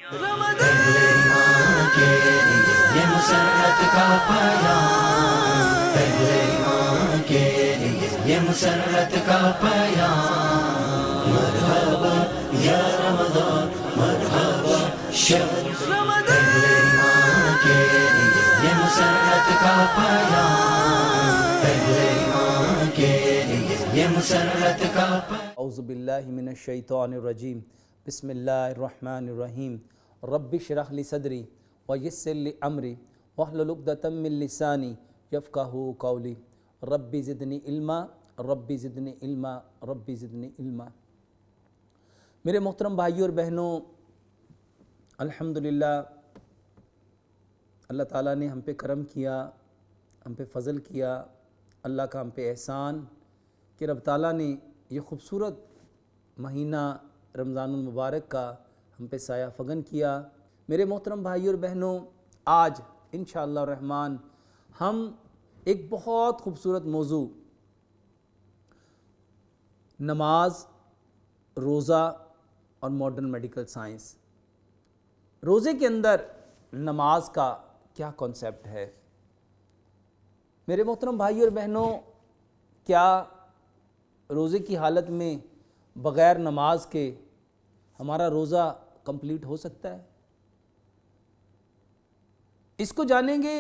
पहले ईमान के ये मुसर्रत का पयाम, पहले ईमान के ये मुसर्रत का पयाम। मरहबा या रमज़ान, मरहबा शहर रमज़ान, पहले ईमान के ये मुसर्रत का पयाम, पहले ईमान के ये मुसर्रत का पयाम। औज़ु बिल्लाहि मिनश शैतानिर रजीम, बिस्मिल्लाहिर रहमानिर रहीम। रब्बि इश्रह ली सदरी व यस्सिर ली अमरी वहलुल उक़दतम मिन लिसानी यफ़क़हू क़ौली। Rabbi ज़िदनी इल्मा, rabbi ज़िदनी इल्मा, rabbi ज़िदनी इल्मा। मेरे मोहतरम भाइयों और बहनों, अल्हम्दुलिल्लाह अल्लाह ताला ने हम पे करम किया, हम पे फ़ज़ल किया। अल्लाह का हम पे एहसान कि रब ताला ने ये ख़ूबसूरत महीना रमज़ानुल मुबारक का हम पे साया फ़गन किया। मेरे मोहतरम भाइयों और बहनों, आज इंशाअल्लाह रहमान हम एक बहुत ख़ूबसूरत मौजू नमाज, रोज़ा और मॉडर्न मेडिकल साइंस, रोज़े के अंदर नमाज का क्या कॉन्सेप्ट है। मेरे मोहतरम भाइयों और बहनों, क्या रोज़े की हालत में बग़ैर नमाज के हमारा रोज़ा कंप्लीट हो सकता है? इसको जानेंगे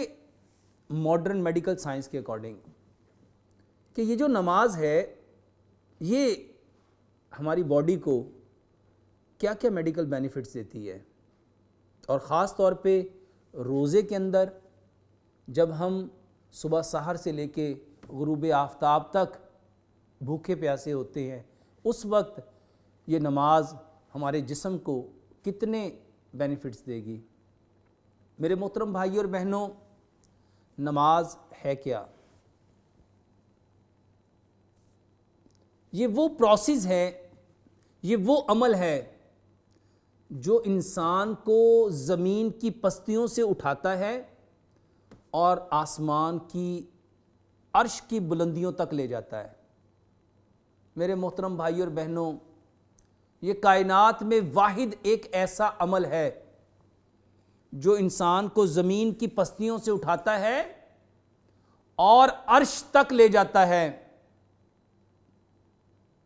मॉडर्न मेडिकल साइंस के अकॉर्डिंग कि ये जो नमाज है ये हमारी बॉडी को क्या क्या मेडिकल बेनिफिट्स देती है। और ख़ास तौर पे रोज़े के अंदर जब हम सुबह सहर से लेके गुरूब आफ्ताब तक भूखे प्यासे होते हैं, उस वक्त ये नमाज हमारे जिस्म को कितने बेनिफिट्स देगी। मेरे मोहतरम भाइयों और बहनों, नमाज है क्या? ये वो प्रोसेस है, ये वो अमल है जो इंसान को ज़मीन की पस्तियों से उठाता है और आसमान की अर्श की बुलंदियों तक ले जाता है। मेरे मोहतरम भाइयों और बहनों, ये कायनात में वाहिद एक ऐसा अमल है जो इंसान को ज़मीन की पस्तियों से उठाता है और अर्श तक ले जाता है,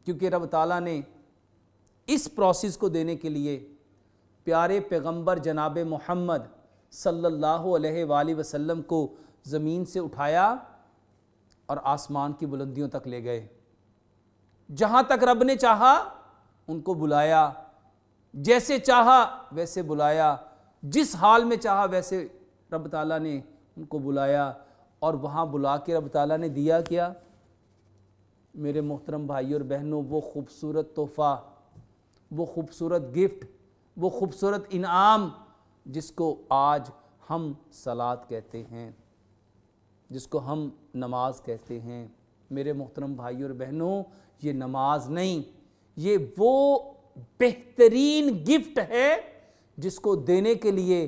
क्योंकि रब ताला ने इस प्रोसेस को देने के लिए प्यारे पैगंबर जनाब मोहम्मद सल्लल्लाहु अलैहि वसल्लम को ज़मीन से उठाया और आसमान की बुलंदियों तक ले गए। जहाँ तक रब ने चाहा उनको बुलाया, जैसे चाहा वैसे बुलाया, जिस हाल में चाहा वैसे रब ताला ने उनको बुलाया। और वहाँ बुला के रब ताला ने दिया क्या? मेरे मोहतरम भाइयों और बहनों, वो खूबसूरत तोहफ़ा, वो खूबसूरत गिफ्ट, वो खूबसूरत इनाम जिसको आज हम सलात कहते हैं, जिसको हम नमाज कहते हैं। मेरे मोहतरम भाइयों और बहनों, ये नमाज नहीं, ये वो बेहतरीन गिफ्ट है जिसको देने के लिए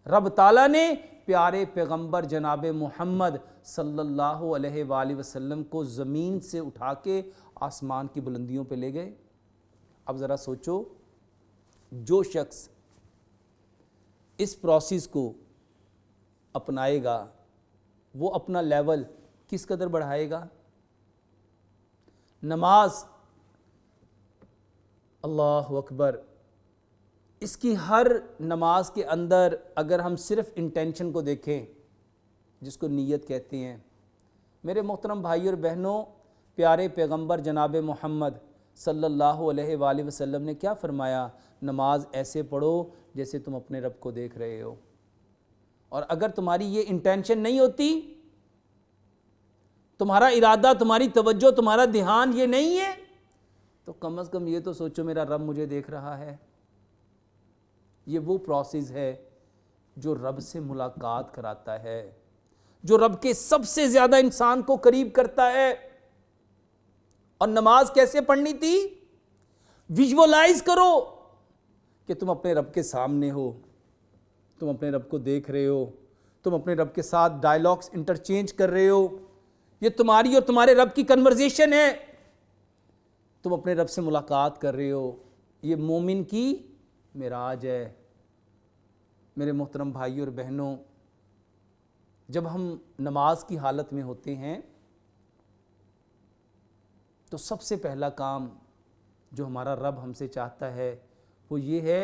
रब ताला ने प्यारे पैगंबर जनाब मोहम्मद सल्लल्लाहु अलैहि वसल्लम को ज़मीन से उठा के आसमान की बुलंदियों पे ले गए। अब ज़रा सोचो, जो शख्स इस प्रोसेस को अपनाएगा वो अपना लेवल किस कदर बढ़ाएगा। नमाज, अल्लाहु अकबर, इसकी हर नमाज के अंदर अगर हम सिर्फ इंटेंशन को देखें, जिसको नीयत कहते हैं, मेरे मोहतरम भाइयों और बहनों, प्यारे पैगंबर जनाब मोहम्मद सल्लल्लाहु अलैहि वसल्लम ने क्या फरमाया? नमाज ऐसे पढ़ो जैसे तुम अपने रब को देख रहे हो। और अगर तुम्हारी ये इंटेंशन नहीं होती, तुम्हारा इरादा, तुम्हारी तवज्जो, तुम्हारा ध्यान ये नहीं है, तो कम से कम ये तो सोचो मेरा रब मुझे देख रहा है। ये वो प्रोसेस है जो रब से मुलाकात कराता है, जो रब के सबसे ज़्यादा इंसान को करीब करता है। और नमाज कैसे पढ़नी थी? विजुअलाइज करो कि तुम अपने रब के सामने हो, तुम अपने रब को देख रहे हो, तुम अपने रब के साथ डायलॉग्स इंटरचेंज कर रहे हो। ये तुम्हारी और तुम्हारे रब की कन्वर्जेशन है, तुम अपने रब से मुलाकात कर रहे हो। ये मोमिन की मिराज है। मेरे मोहतरम भाइयों और बहनों, जब हम नमाज की हालत में होते हैं तो सबसे पहला काम जो हमारा रब हमसे चाहता है वो ये है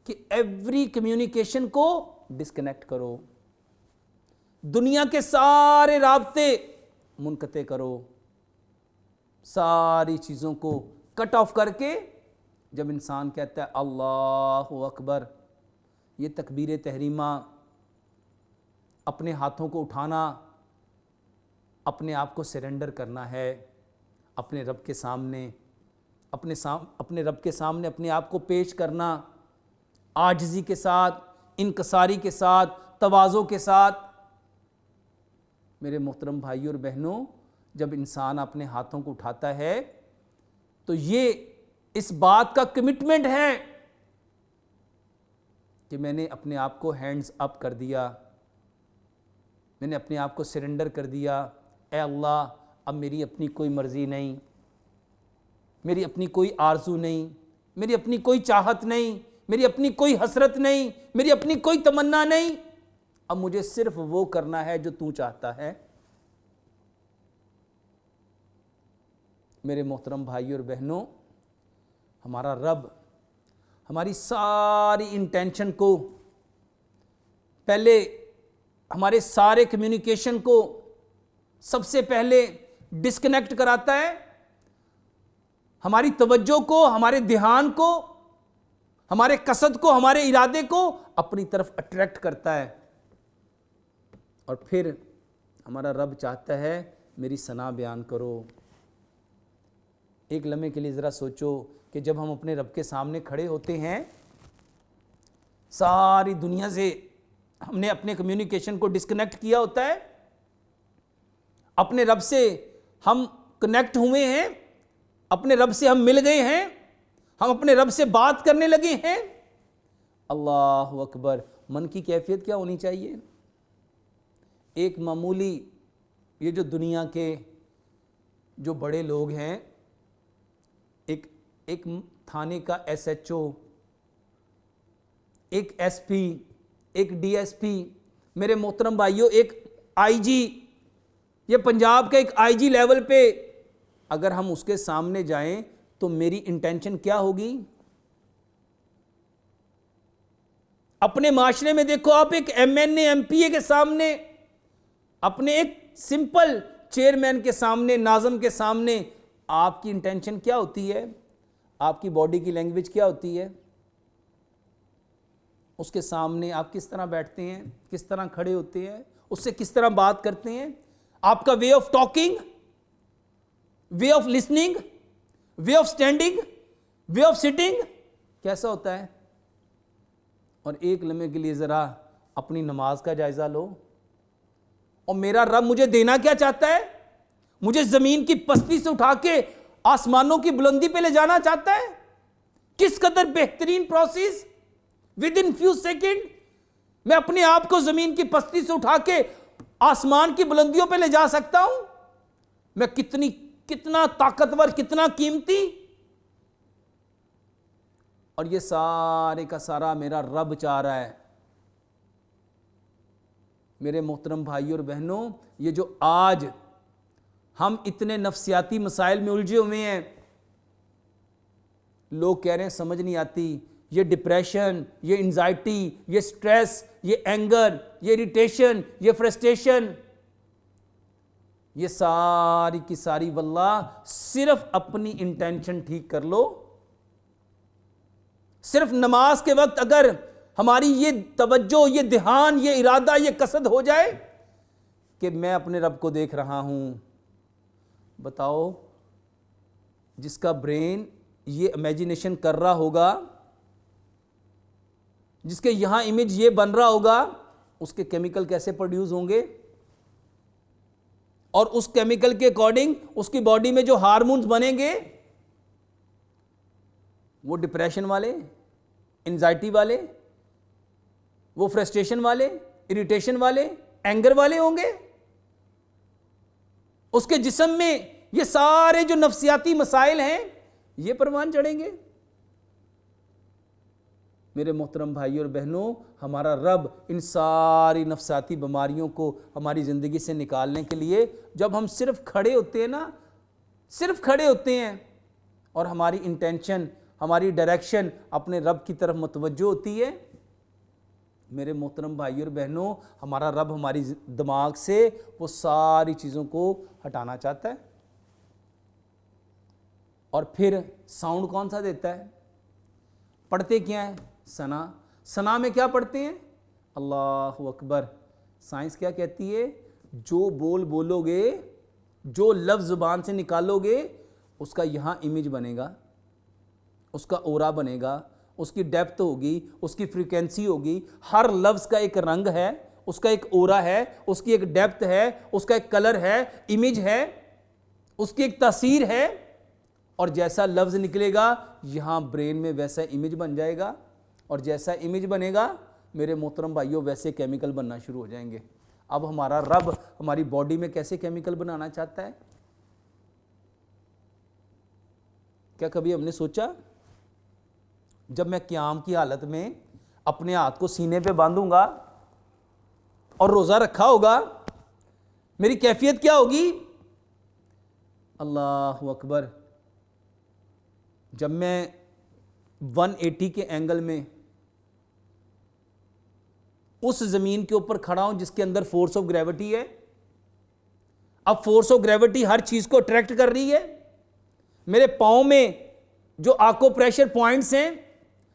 कि एवरी कम्युनिकेशन को डिस्कनेक्ट करो, दुनिया के सारे राब्ते मुनक़ते करो, सारी चीज़ों को कट ऑफ करके जब इंसान कहता है अल्लाहु अकबर, ये तकबीर तहरीमा, अपने हाथों को उठाना, अपने आप को सरेंडर करना है अपने रब के सामने, अपने रब के सामने अपने आप को पेश करना, आजिज़ी के साथ, इनकसारी के साथ, तवाज़ो के साथ। मेरे मोहतरम भाइयों और बहनों, जब इंसान अपने हाथों को उठाता है तो ये इस बात का कमिटमेंट है कि मैंने अपने आप को हैंड्स अप कर दिया, मैंने अपने आप को सरेंडर कर दिया। ए अल्लाह, अब मेरी अपनी कोई मर्ज़ी नहीं, मेरी अपनी कोई आरज़ू नहीं, मेरी अपनी कोई चाहत नहीं, मेरी अपनी कोई हसरत नहीं, मेरी अपनी कोई तमन्ना नहीं, अब मुझे सिर्फ वो करना है जो तू चाहता है। मेरे मोहतरम भाइयों और बहनों, हमारा रब हमारी सारी इंटेंशन को, पहले हमारे सारे कम्युनिकेशन को सबसे पहले डिस्कनेक्ट कराता है, हमारी तवज्जो को, हमारे ध्यान को, हमारे कसद को, हमारे इरादे को अपनी तरफ अट्रैक्ट करता है। और फिर हमारा रब चाहता है मेरी सना बयान करो। एक लम्हे के लिए ज़रा सोचो कि जब हम अपने रब के सामने खड़े होते हैं, सारी दुनिया से हमने अपने कम्युनिकेशन को डिस्कनेक्ट किया होता है, अपने रब से हम कनेक्ट हुए हैं, अपने रब से हम मिल गए हैं, हम अपने रब से बात करने लगे हैं। अल्लाहु अकबर। मन की कैफियत क्या होनी चाहिए? एक मामूली, ये जो दुनिया के जो बड़े लोग हैं, एक थाने का SHO, एक SP, एक DSP, मेरे मोहतरम भाइयों एक IG, ये पंजाब का एक IG लेवल पे अगर हम उसके सामने जाएं तो मेरी इंटेंशन क्या होगी? अपने माशरे में देखो, आप एक MNA MPA के सामने, अपने एक सिंपल चेयरमैन के सामने, नाज़म के सामने, आपकी इंटेंशन क्या होती है? आपकी बॉडी की लैंग्वेज क्या होती है? उसके सामने आप किस तरह बैठते हैं, किस तरह खड़े होते हैं, उससे किस तरह बात करते हैं? आपका way of talking, way of listening, way of standing, way of sitting कैसा होता है? और एक लम्हे के लिए ज़रा अपनी नमाज का जायज़ा लो। और मेरा रब मुझे देना क्या चाहता है? मुझे ज़मीन की पस्ती से उठा के आसमानों की बुलंदी पे ले जाना चाहता है। किस कदर बेहतरीन process, with in few second मैं अपने आप को ज़मीन की पस्ती से उठा के आसमान की बुलंदियों पे ले जा सकता हूं। मैं कितना ताकतवर, कितना कीमती। और ये सारे का सारा मेरा रब चाह रहा है। मेरे मोहतरम भाइयों और बहनों, ये जो आज हम इतने नफ्सियाती मसाइल में उलझे हुए हैं, लोग कह रहे हैं समझ नहीं आती, ये डिप्रेशन, ये एंजाइटी, ये स्ट्रेस, ये एंगर, ये इरिटेशन, ये फ्रस्ट्रेशन, ये सारी की सारी वल्लाह सिर्फ अपनी इंटेंशन ठीक कर लो। सिर्फ नमाज के वक्त अगर हमारी ये तवज्जो, ये ध्यान, ये इरादा, ये कसद हो जाए कि मैं अपने रब को देख रहा हूं, बताओ जिसका ब्रेन ये इमेजिनेशन कर रहा होगा, जिसके यहां इमेज ये बन रहा होगा, उसके केमिकल कैसे प्रोड्यूस होंगे? और उस केमिकल के अकॉर्डिंग उसकी बॉडी में जो हार्मोन्स बनेंगे वो डिप्रेशन वाले, एंजाइटी वाले, वो फ्रस्ट्रेशन वाले, इरिटेशन वाले, एंगर वाले होंगे। उसके जिस्म में ये सारे जो नफ्सियाती मसाइल हैं ये परवान चढ़ेंगे। मेरे मोहतरम भाइयों और बहनों, हमारा रब इन सारी नफसाती बीमारियों को हमारी ज़िंदगी से निकालने के लिए जब हम सिर्फ खड़े होते हैं ना, सिर्फ खड़े होते हैं और हमारी इंटेंशन, हमारी डायरेक्शन अपने रब की तरफ मुतवज्जो होती है, मेरे मोहतरम भाइयों और बहनों, हमारा रब हमारी दिमाग से वो सारी चीज़ों को हटाना चाहता है। और फिर साउंड कौन सा देता है? पढ़ते क्या है? सना। सना में क्या पढ़ते हैं? अल्लाहु अकबर। साइंस क्या कहती है? जो बोलोगे, जो लफ्ज़ ज़ुबान से निकालोगे, उसका यहाँ इमेज बनेगा, उसका ओरा बनेगा, उसकी डेप्थ होगी, उसकी फ्रीक्वेंसी होगी। हर लफ्ज़ का एक रंग है, उसका एक ओरा है, उसकी एक डेप्थ है, उसका एक कलर है, इमेज है, उसकी एक तासीर है। और जैसा लफ्ज़ निकलेगा यहाँ ब्रेन में वैसा इमेज बन जाएगा, और जैसा इमेज बनेगा मेरे मोहतरम भाइयों वैसे केमिकल बनना शुरू हो जाएंगे। अब हमारा रब हमारी बॉडी में कैसे केमिकल बनाना चाहता है? क्या कभी हमने सोचा? जब मैं क़याम की हालत में अपने हाथ को सीने पे बांधूंगा और रोज़ा रखा होगा, मेरी कैफियत क्या होगी? अल्लाहु अकबर। जब मैं 180 के एंगल में उस ज़मीन के ऊपर खड़ा हूं जिसके अंदर फोर्स ऑफ ग्रेविटी है, अब फोर्स ऑफ ग्रेविटी हर चीज़ को अट्रैक्ट कर रही है। मेरे पाँव में जो आको प्रेशर पॉइंट्स हैं,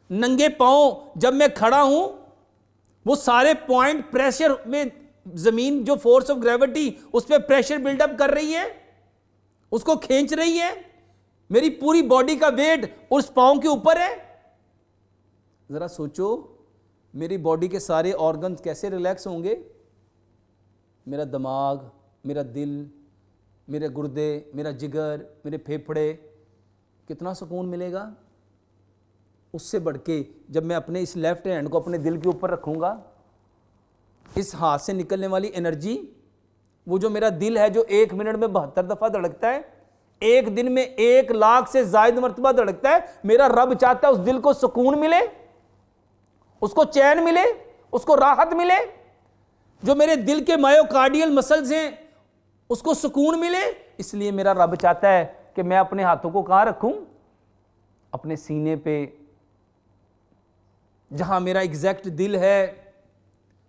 नंगे पाँव जब मैं खड़ा हूं, वो सारे पॉइंट प्रेशर में, ज़मीन जो फोर्स ऑफ ग्रेविटी उस पर प्रेशर बिल्डअप कर रही है, उसको खींच रही है। मेरी पूरी बॉडी का वेट उस पाँव के ऊपर है। ज़रा सोचो, मेरी बॉडी के सारे ऑर्गन्स कैसे रिलैक्स होंगे? मेरा दिमाग, मेरा दिल, मेरे गुर्दे, मेरा जिगर, मेरे फेफड़े, कितना सुकून मिलेगा। उससे बढ़ के जब मैं अपने इस लेफ्ट हैंड को अपने दिल के ऊपर रखूँगा, इस हाथ से निकलने वाली एनर्जी, वो जो मेरा दिल है जो 1 मिनट में 72 दफ़ा धड़कता है, एक दिन में 1 लाख से ज़ायद मरतबा धड़कता है, मेरा रब चाहता है उस दिल को सुकून मिले, उसको चैन मिले, उसको राहत मिले। जो मेरे दिल के मायोकार्डियल मसल्स हैं उसको सुकून मिले। इसलिए मेरा रब चाहता है कि मैं अपने हाथों को कहाँ रखूं? अपने सीने पे, जहां मेरा एग्जैक्ट दिल है।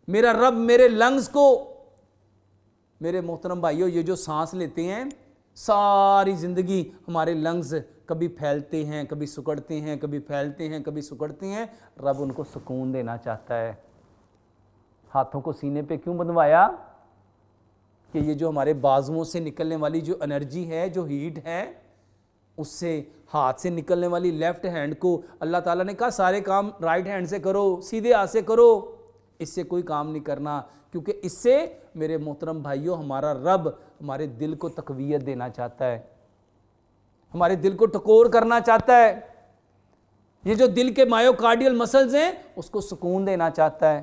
मेरा रब मेरे लंग्स को, मेरे मोहतरम भाइयों, ये जो सांस लेते हैं, सारी ज़िंदगी हमारे लंग्स कभी फैलते हैं, कभी सुकड़ते हैं, कभी फैलते हैं, कभी सुकड़ते हैं। रब उनको सुकून देना चाहता है। हाथों को सीने पे क्यों बंधवाया? कि ये जो हमारे बाजुओं से निकलने वाली जो एनर्जी है, जो हीट है, उससे हाथ से निकलने वाली लेफ्ट हैंड को अल्लाह ताला ने कहा सारे काम राइट हैंड से करो, सीधे हाथ से करो। इससे कोई काम नहीं करना, क्योंकि इससे मेरे मोहतरम भाइयों हमारा रब हमारे दिल को तकवीयत देना चाहता है, हमारे दिल को टकोर करना चाहता है। ये जो दिल के मायोकार्डियल मसल्स हैं उसको सुकून देना चाहता है।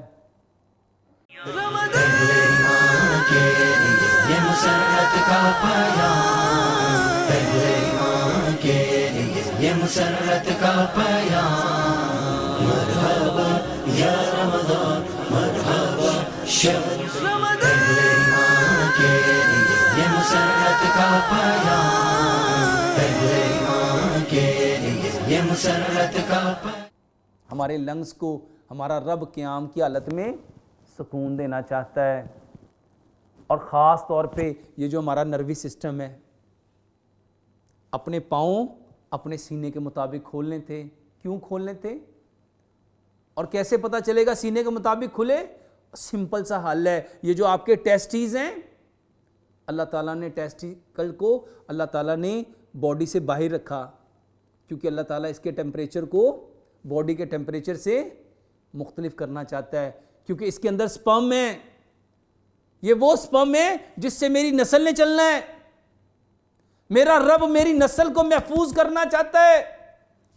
ये मुसर्रत का पैगाम, ईमान के ये मुसर्रत का पैगाम। मरहबा या रमज़ान, मरहबा शहर ईमान के ये मुसर्रत का पैगाम, ईमान के ये मुसर्रत का पैगाम। हमारे लंग्स को हमारा रब क़याम की हालत में सुकून देना चाहता है। और ख़ास तौर पे ये जो हमारा नर्वी सिस्टम है, अपने पाँव अपने सीने के मुताबिक खोलने थे। क्यों खोलने थे और कैसे पता चलेगा सीने के मुताबिक खुले? सिंपल सा हल है। ये जो आपके टेस्टीज़ हैं, अल्लाह ताला ने टेस्टिकल को अल्लाह ताला ने बॉडी से बाहर रखा, क्योंकि अल्लाह ताला इसके टेम्परेचर को बॉडी के टेम्परेचर से मुख्तलिफ करना चाहता है। क्योंकि इसके अंदर स्पर्म है, ये वो स्पर्म है जिससे मेरी नस्ल ने चलना है। मेरा रब मेरी नस्ल को महफूज करना चाहता है।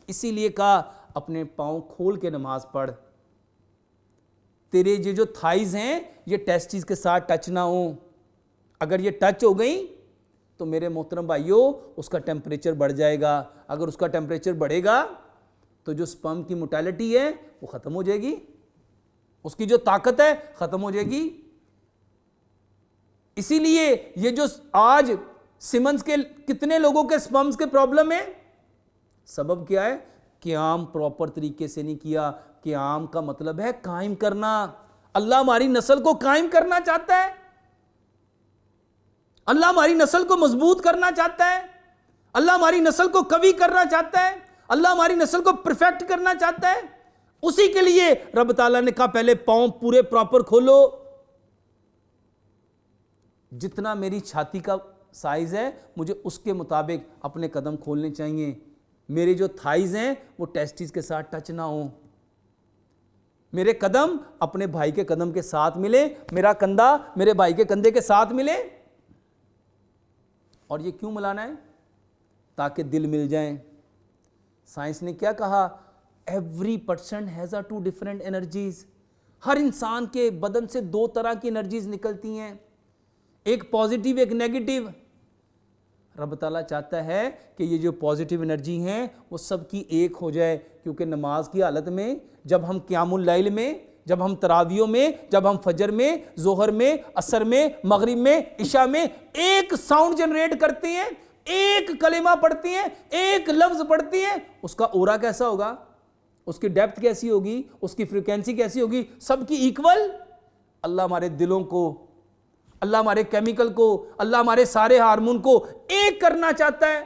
इसीलिए कहा अपने पाँव खोल के नमाज पढ़। तेरे ये जो थाइज हैं ये टेस्टिस के साथ टच ना हो। अगर ये टच हो गई तो मेरे मोहतरम भाइयों उसका टेम्परेचर बढ़ जाएगा। अगर उसका टेम्परेचर बढ़ेगा तो जो स्पर्म की मोर्टेलिटी है वो खत्म हो जाएगी, उसकी जो ताकत है खत्म हो जाएगी। इसीलिए ये जो आज सिमंस के कितने लोगों के स्पर्म्स के प्रॉब्लम है, सबब क्या है? क़याम प्रॉपर तरीके से नहीं किया। क़याम का मतलब है कायम करना। अल्लाह हमारी नस्ल को कायम करना चाहता है, अल्लाह हमारी नस्ल को मजबूत करना चाहता है, अल्लाह हमारी नस्ल को कवी करना चाहता है, अल्लाह हमारी नस्ल को परफेक्ट करना चाहता है। उसी के लिए रब ताला ने कहा पहले पांव पूरे प्रॉपर खोलो। जितना मेरी छाती का साइज है मुझे उसके मुताबिक अपने कदम खोलने चाहिए। मेरे जो थाइज हैं वो टेस्टिस के साथ टच ना हो, मेरे कदम अपने भाई के कदम के साथ मिले, मेरा कंधा मेरे भाई के कंधे के साथ मिले। और ये क्यों मिलाना है? ताकि दिल मिल जाए। साइंस ने क्या कहा? Every person has a 2 different energies. हर इंसान के बदन से 2 तरह की एनर्जीज निकलती हैं, एक पॉजिटिव एक नेगेटिव। रब ताला चाहता है कि ये जो पॉजिटिव एनर्जी हैं वो सबकी एक हो जाए, क्योंकि नमाज की हालत में जब हम क़यामुल लैल में, जब हम तरावियों में, जब हम फजर में, जोहर में, असर में, मगरिब में, इशा में एक साउंड जनरेट करते हैं, एक कलिमा पढ़ती हैं, एक लफ्ज पढ़ती हैं, उसका ओरा कैसा होगा, उसकी डेप्थ कैसी होगी, उसकी फ्रीक्वेंसी कैसी होगी, सबकी इक्वल। अल्लाह हमारे दिलों को, अल्लाह हमारे केमिकल को, अल्लाह हमारे सारे हार्मोन को एक करना चाहता है,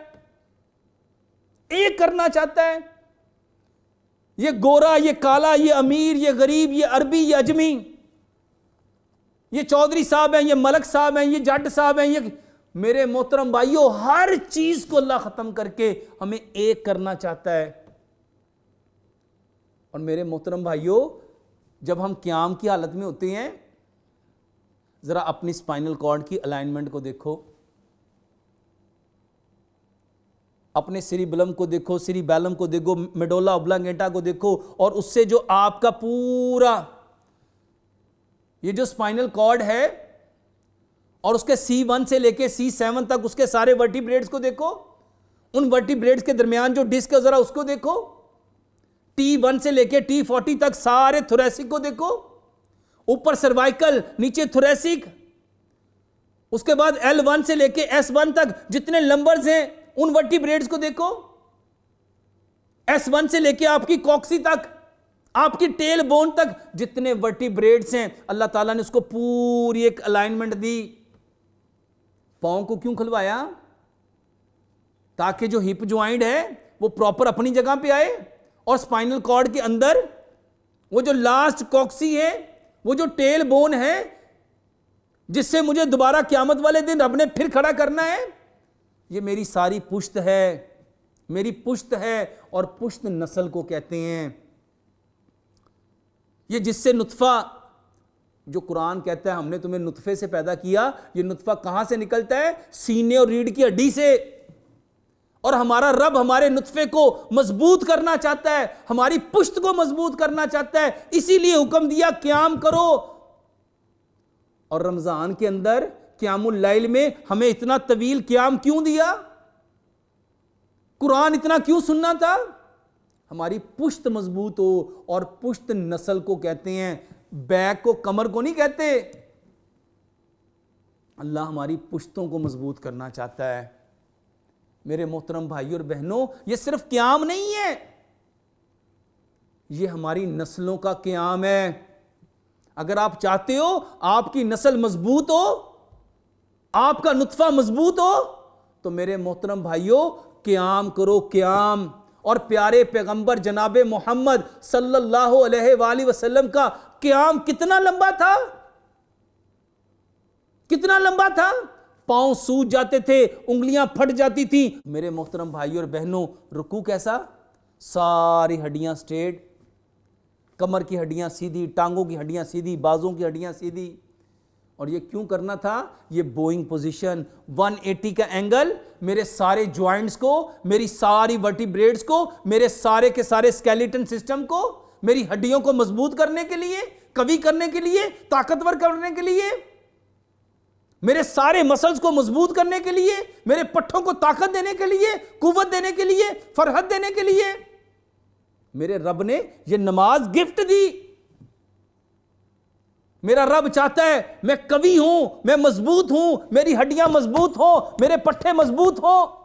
एक करना चाहता है। ये गोरा, ये काला, ये अमीर, ये गरीब, ये अरबी, ये अजमी, ये चौधरी साहब हैं, ये मलक साहब हैं, ये जट साहब हैं, ये मेरे मोहतरम भाइयों, हर चीज को अल्लाह खत्म करके हमें एक करना चाहता है। और मेरे मोहतरम भाइयों, जब हम क़याम की हालत में होते हैं, जरा अपनी स्पाइनल कॉर्ड की अलाइनमेंट को देखो, अपने सिरिबलम को देखो, सिरिबैलम को देखो, मेडोला ऑब्लांगेटा को देखो, और उससे जो आपका पूरा ये जो स्पाइनल कॉर्ड है और उसके C1 से लेके C7 तक उसके सारे वर्टिब्रेट्स को देखो, उन वर्टिब्रेट्स के दरमियान जो डिस्क है जरा उसको देखो, T1 से लेके T40 तक सारे थोरेसिक को देखो, ऊपर सर्वाइकल, नीचे थोरेसिक, उसके बाद L1 से लेके S1 तक जितने नंबर्स हैं उन वर्टिब्रेट्स को देखो, S1 से लेके आपकी कॉक्सी तक, आपकी टेल बोन तक जितने वर्टिब्रेट्स हैं, अल्लाह ताला ने उसको पूरी एक अलाइनमेंट दी। पाँव को क्यों खुलवाया? ताकि जो हिप ज्वाइंट है वो प्रॉपर अपनी जगह पे आए, और स्पाइनल कॉर्ड के अंदर वो जो लास्ट कॉक्सी है, वो जो टेल बोन है, जिससे मुझे दोबारा क़यामत वाले दिन रब ने फिर खड़ा करना है, ये मेरी सारी पुश्त है, मेरी पुश्त है। और पुश्त नस्ल को कहते हैं, ये जिससे नुत्फा, जो कुरान कहता है हमने तुम्हें नुत्फे से पैदा किया, ये नुत्फा कहां से निकलता है? सीने और रीढ़ की हड्डी से। और हमारा रब हमारे नुत्फे को मजबूत करना चाहता है, हमारी पुश्त को मजबूत करना चाहता है, इसीलिए हुक्म दिया क़याम करो। और रमजान के अंदर क़यामुल लैल में हमें इतना तवील क़याम क्यों दिया? कुरान इतना क्यों सुनना था? हमारी पुश्त मजबूत हो। और पुश्त नस्ल को कहते हैं, बैक को, कमर को नहीं कहते। अल्लाह हमारी पुश्तों को मजबूत करना चाहता है। मेरे मोहतरम भाइयों और बहनों, ये सिर्फ क़याम नहीं है, ये हमारी नस्लों का क़याम है। अगर आप चाहते हो आपकी नस्ल मजबूत हो, आपका नुत्फा मजबूत हो, तो मेरे मोहतरम भाइयों क़याम करो, क़याम। और प्यारे पैगंबर जनाबे मोहम्मद सल्लल्लाहु अलैहि वसल्लम का क़याम कितना लंबा था, कितना लंबा था। पांव सूज जाते थे, उंगलियां फट जाती थी। मेरे मोहतरम भाइयों और बहनों, रुकू कैसा? सारी हड्डियां स्ट्रेट, कमर की हड्डियां सीधी, टांगों की हड्डियां सीधी, बाजों की हड्डियां सीधी। और ये क्यों करना था? ये बोइंग पोजीशन, 180 का एंगल मेरे सारे ज्वाइंट्स को, मेरी सारी वर्टिब्रेट्स को, मेरे सारे के सारे स्केलेटन सिस्टम को, मेरी हड्डियों को मजबूत करने के लिए, कवी करने के लिए, ताकतवर करने के लिए, मेरे सारे मसल्स को मजबूत करने के लिए, मेरे पट्ठों को ताकत देने के लिए, कुव्वत देने के लिए, फरहत देने के लिए। मेरे रब ने ये नमाज गिफ्ट दी। मेरा रब चाहता है मैं कवि हूं, मैं मजबूत हूं, मेरी हड्डियां मजबूत हो, मेरे पट्टे मजबूत हो।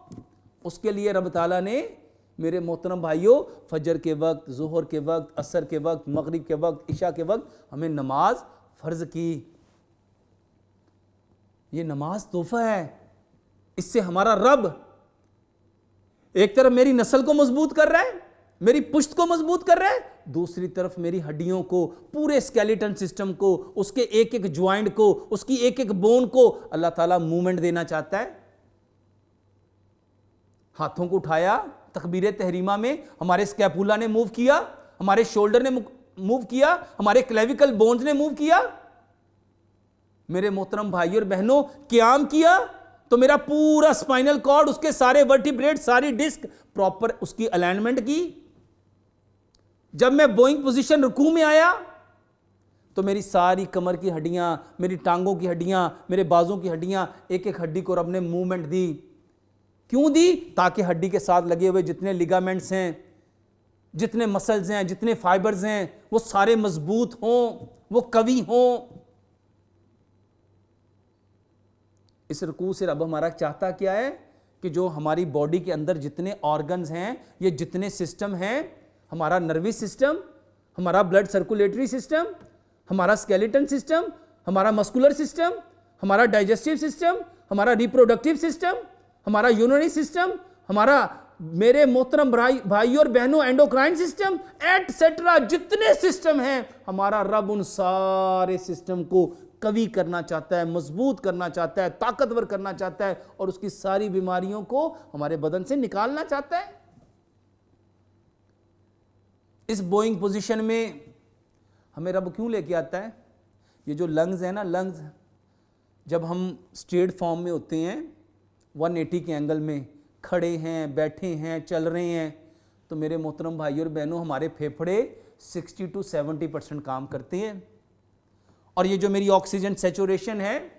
उसके लिए रब ताला ने मेरे मोहतरम भाइयों फजर के वक्त, जोहर के वक्त, असर के वक्त, मगरिब के वक्त, इशा के वक्त हमें नमाज फर्ज की। ये नमाज तोहफा है। इससे हमारा रब एक तरफ मेरी नस्ल को मजबूत कर रहा है, मेरी पुश्त को मजबूत कर रहा है, दूसरी तरफ मेरी हड्डियों को, पूरे स्केलेटन सिस्टम को, उसके एक एक ज्वाइंट को, उसकी एक एक बोन को अल्लाह ताला मूवमेंट देना चाहता है। हाथों को उठाया तकबीर तहरीमा में, हमारे स्कैपुला ने मूव किया, हमारे शोल्डर ने मूव किया, हमारे क्लेविकल बोन्स ने मूव किया। मेरे मोहतरम भाइयों और बहनों, क़याम किया तो मेरा पूरा स्पाइनल कॉर्ड, उसके सारे वर्टिब्रेट, सारी डिस्क प्रॉपर उसकी अलाइनमेंट की। जब मैं बोइंग पोजीशन रुकू में आया तो मेरी सारी कमर की हड्डियां, मेरी टांगों की हड्डियां, मेरे बाजों की हड्डियां, एक एक हड्डी को रब ने मूवमेंट दी। क्यों दी? ताकि हड्डी के साथ लगे हुए जितने लिगामेंट्स हैं, जितने मसल्स हैं, जितने फाइबर्स हैं, वो सारे मजबूत हों, वो कवी हों। इस रुकू से रब हमारा चाहता क्या है कि जो हमारी बॉडी के अंदर जितने ऑर्गन्स हैं, ये जितने सिस्टम हैं, हमारा नर्वस सिस्टम, हमारा ब्लड सर्कुलेटरी सिस्टम, हमारा स्केलेटन सिस्टम, हमारा मस्कुलर सिस्टम, हमारा डाइजेस्टिव सिस्टम, हमारा रिप्रोडक्टिव सिस्टम, हमारा यूरिनरी सिस्टम, हमारा मेरे मोहतरम भाइयों और बहनों एंडोक्राइन सिस्टम एटसेट्रा, जितने सिस्टम हैं, हमारा रब उन सारे सिस्टम को कवी करना चाहता है, मजबूत करना चाहता है, ताकतवर करना चाहता है और उसकी सारी बीमारियों को हमारे बदन से निकालना चाहता है। इस बोइंग पोजीशन में हमें रब क्यों लेके आता है? ये जो लंग्स है ना, लंग्स जब हम स्ट्रेट फॉर्म में होते हैं, 180 के एंगल में खड़े हैं, बैठे हैं, चल रहे हैं, तो मेरे मोहतरम भाइयों और बहनों, हमारे फेफड़े 60 to 70% काम करते हैं। और ये जो मेरी ऑक्सीजन सैचुरेशन है,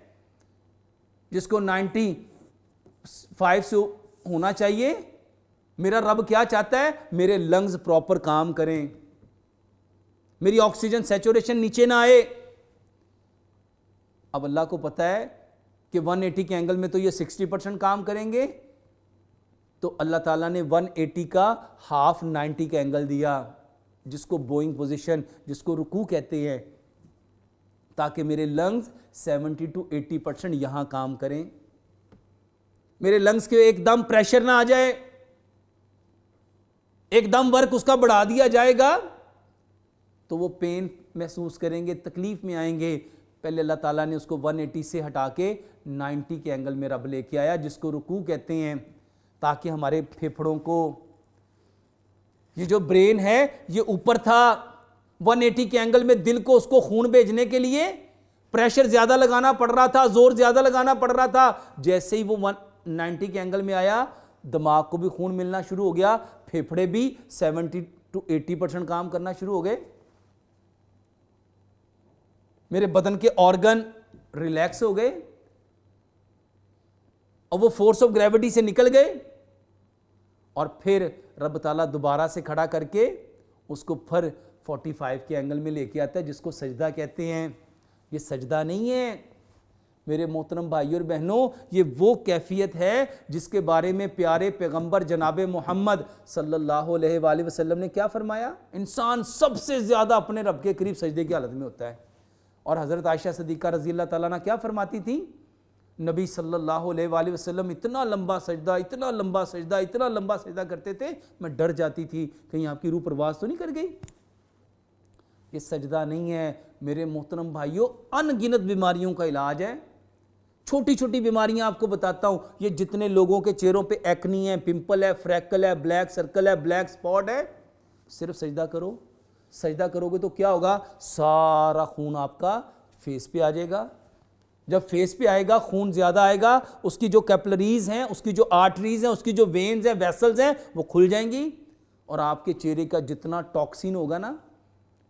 जिसको 95 से होना चाहिए, मेरा रब क्या चाहता है? मेरे लंग्स प्रॉपर काम करें, मेरी ऑक्सीजन सैचुरेशन नीचे ना आए। अब अल्लाह को पता है कि 180 के एंगल में तो ये 60% काम करेंगे, तो अल्लाह ताला ने 180 का हाफ 90 का एंगल दिया, जिसको बोइंग पोजीशन, जिसको रुकू कहते हैं, ताकि मेरे लंग्स 70 to 80% यहां काम करें। मेरे लंग्स के एकदम प्रेशर ना आ जाए, एकदम वर्क उसका बढ़ा दिया जाएगा तो वो पेन महसूस करेंगे, तकलीफ में आएंगे। पहले अल्लाह ताला ने उसको 180 से हटा के 90 के एंगल में रब लेके आया, जिसको रुकू कहते हैं, ताकि हमारे फेफड़ों को, ये जो ब्रेन है ये ऊपर था, 180 के एंगल में दिल को, उसको खून भेजने के लिए प्रेशर ज्यादा लगाना पड़ रहा था, जोर ज्यादा लगाना पड़ रहा था। जैसे ही वो 190 के एंगल में आया, दिमाग को भी खून मिलना शुरू हो गया, फेफड़े भी 70 to 80% काम करना शुरू हो गए, मेरे बदन के ऑर्गन रिलैक्स हो गए और वो फोर्स ऑफ ग्रेविटी से निकल गए। और फिर रब ताला दोबारा से खड़ा करके उसको फिर 45 के एंगल में लेके आता है, जिसको सजदा कहते हैं। ये सजदा नहीं है मेरे मोहतरम भाइयों और बहनों, ये वो कैफियत है जिसके बारे में प्यारे पैगंबर जनाब मोहम्मद सल्लल्लाहु अलैहि वसल्लम ने क्या फरमाया? इंसान सबसे ज्यादा अपने रब के करीब सजदे की हालत में होता है। और हज़रत आयशा सिद्दीक़ा रज़ी अल्लाह ताला अन्हा क्या फरमाती थी? नबी सल्लल्लाहु अलैहि वसल्लम इतना लंबा सजदा, इतना लंबा सजदा, इतना लंबा सजदा करते थे, मैं डर जाती थी कहीं आपकी रूह परवास तो नहीं कर गई। ये सजदा नहीं है मेरे मोहतरम भाइयों, अनगिनत बीमारियों का इलाज है। छोटी छोटी बीमारियां आपको बताता हूं, ये जितने लोगों के चेहरों पे एक्नी है, पिंपल है, फ्रैकल है, ब्लैक सर्कल है, ब्लैक स्पॉट है, सिर्फ सजदा करो। सजदा करोगे तो क्या होगा? सारा खून आपका फेस पे आ जाएगा। जब फेस पे आएगा, खून ज्यादा आएगा, उसकी जो कैपिलरीज हैं, उसकी जो आर्टरीज हैं, उसकी जो वेन्स हैं, वेसल्स हैं, वो खुल जाएंगी और आपके चेहरे का जितना टॉक्सिन होगा ना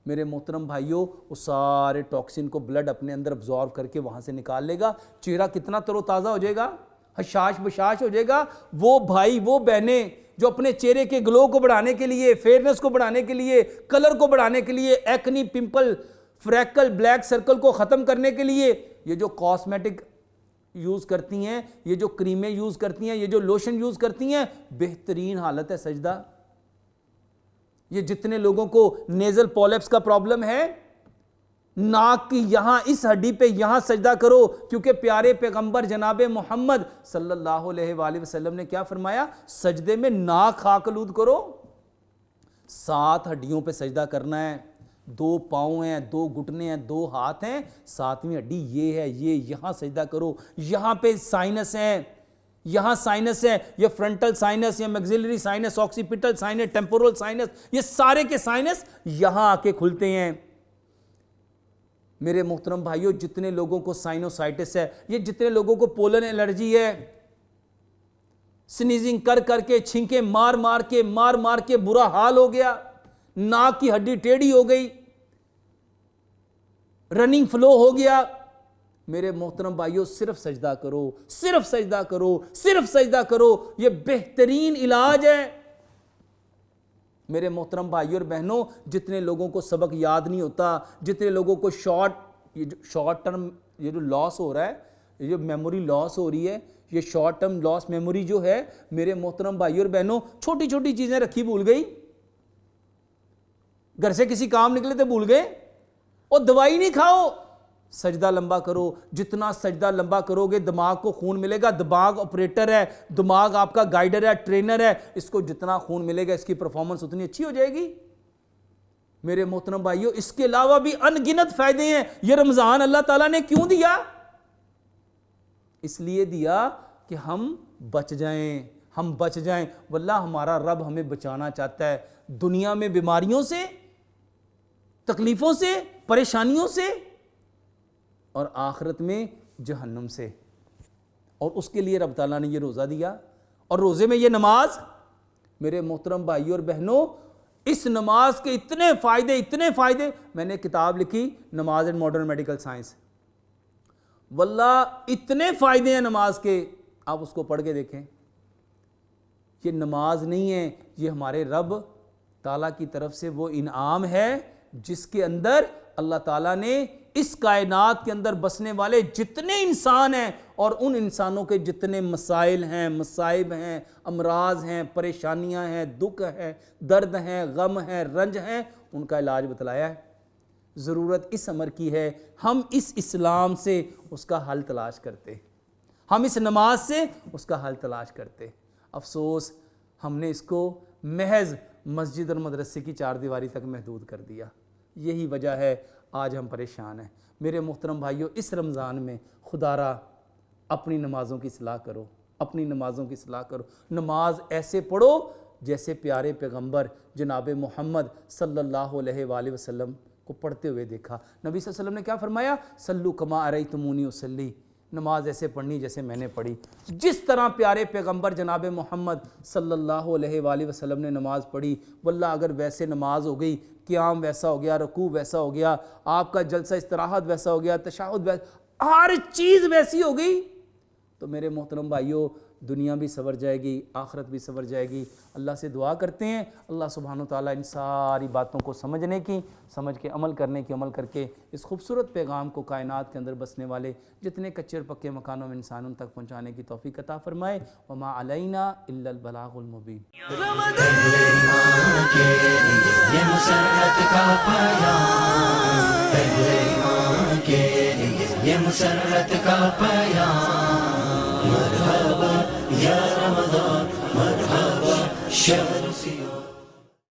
मेरे मोहतरम भाइयों, वो सारे टॉक्सिन को ब्लड अपने अंदर अब्जॉर्व करके वहां से निकाल लेगा। चेहरा कितना तरोताज़ा हो जाएगा, हशाश बशाश हो जाएगा। वो भाई, वो बहनें जो अपने चेहरे के ग्लो को बढ़ाने के लिए, फेयरनेस को बढ़ाने के लिए, कलर को बढ़ाने के लिए, acne, pimple, freckle, black circle को ख़त्म करने के लिए ये जो कॉस्मेटिक यूज़ करती हैं, ये जो क्रीमें यूज़ करती हैं, ये जो लोशन यूज़ करती हैं, बेहतरीन हालत है सजदा। ये जितने लोगों को नेजल पॉलिप्स का प्रॉब्लम है, नाक की यहां इस हड्डी पे यहां सजदा करो, क्योंकि प्यारे पैगंबर जनाबे मोहम्मद सल्लल्लाहु अलैहि वसल्लम ने क्या फरमाया, सजदे में नाक खाकलूद करो। 7 हड्डियों पे सजदा करना है, 2 पाँव हैं, 2 घुटने हैं, 2 हाथ हैं, 7वीं हड्डी ये है, ये यहां सजदा करो। यहां पे साइनस है, यहां साइनस है, ये फ्रंटल साइनस या maxillary sinus, occipital sinus, temporal sinus, ये सारे के साइनस यहां आके खुलते हैं। मेरे मोहतरम भाइयों, जितने लोगों को साइनोसाइटिस है, ये जितने लोगों को पोलन एलर्जी है, स्नीजिंग कर करके, छींके मार मार के बुरा हाल हो गया, नाक की हड्डी टेढ़ी हो गई, रनिंग फ्लो हो गया, मेरे मोहतरम भाइयों सिर्फ सजदा करो, सिर्फ सजदा करो, सिर्फ सजदा करो, ये बेहतरीन इलाज है। मेरे मोहतरम भाइयों और बहनों, जितने लोगों को सबक याद नहीं होता, जितने लोगों को शॉर्ट टर्म ये जो लॉस हो रहा है, ये जो मेमोरी लॉस हो रही है, ये शॉर्ट टर्म लॉस मेमोरी जो है, मेरे मोहतरम भाइयों और बहनों, छोटी छोटी चीजें रखी भूल गई, घर से किसी काम निकले थे भूल गए, और दवाई नहीं खाओ, सजदा लंबा करो। जितना सजदा लंबा करोगे दिमाग को खून मिलेगा, दिमाग ऑपरेटर है, दिमाग आपका गाइडर है, ट्रेनर है, इसको जितना खून मिलेगा इसकी परफॉर्मेंस उतनी अच्छी हो जाएगी। मेरे मोहतरम भाइयों, इसके अलावा भी अनगिनत फायदे हैं। ये रमजान अल्लाह ताला ने क्यों दिया? इसलिए दिया कि हम बच जाएं, हम बच जाएं। वल्लाह हमारा रब हमें बचाना चाहता है, दुनिया में बीमारियों से, तकलीफों से, परेशानियों से, और आखिरत में जहन्नुम से। और उसके लिए रब ताला ने ये रोज़ा दिया, और रोज़े में ये नमाज। मेरे मोहतरम भाइयों और बहनों, इस नमाज के इतने फ़ायदे, मैंने किताब लिखी नमाज एंड मॉडर्न मेडिकल साइंस। वल्लाह इतने फ़ायदे हैं नमाज के, आप उसको पढ़ के देखें। ये नमाज नहीं है, ये हमारे रब ताला की तरफ से वो इनाम है जिसके अंदर अल्लाह ताला ने इस कायनात के अंदर बसने वाले जितने इंसान हैं और उन इंसानों के जितने मसाइल हैं, मसाइब हैं, अमराज हैं, परेशानियां हैं, दुख हैं, दर्द हैं, गम हैं, रंज हैं, उनका इलाज बतलाया है। ज़रूरत इस अमर की है, हम इस इस्लाम से उसका हल तलाश करते, हम इस नमाज से उसका हल तलाश करते। अफसोस हमने इसको महज मस्जिद और मदरसे की 4 दीवारी तक महदूद कर दिया। यही वजह है आज हम परेशान हैं। मेरे मोहतरम भाइयों, इस रमज़ान में खुदारा अपनी नमाज़ों की इस्लाह करो, अपनी नमाज़ों की इस्लाह करो। नमाज ऐसे पढ़ो जैसे प्यारे पैगंबर जनाब मोहम्मद सल्लल्लाहु अलैहि वसल्लम को पढ़ते हुए देखा। नबी सल्लल्लाहु अलैहि वसल्लम ने क्या फरमाया, सल्लु कमा अरैतुमूनी उसल्ली, नमाज ऐसे पढ़नी जैसे मैंने पढ़ी। जिस तरह प्यारे पैगंबर जनाब मोहम्मद सल्लल्लाहु अलैहि वसल्लम ने नमाज़ पढ़ी, वल्लाह अगर वैसे नमाज हो गई, क़ियाम वैसा हो गया, रुकू वैसा हो गया, आपका जलसा इस्तराहत वैसा हो गया, तशहुद वैसा, हर चीज़ वैसी हो गई, तो मेरे मोहतरम भाइयों दुनिया भी सवर जाएगी, आखिरत भी सवर जाएगी। अल्लाह से दुआ करते हैं अल्लाह सुब्हानो ताला इन सारी बातों को समझने की, समझ के अमल करने की, अमल करके इस खूबसूरत पैगाम को कायनात के अंदर बसने वाले जितने कच्चे और पक्के मकानों में इंसानों तक पहुँचाने की तौफीक अता फरमाए। वमा अलैना इल्लल बलागुल मुबीन। ये मुसर्रत का पैगाम, पहले ईमान के लिए ये मुसर्रत का पैगाम। मरहबा या रमज़ान, मरहबा शब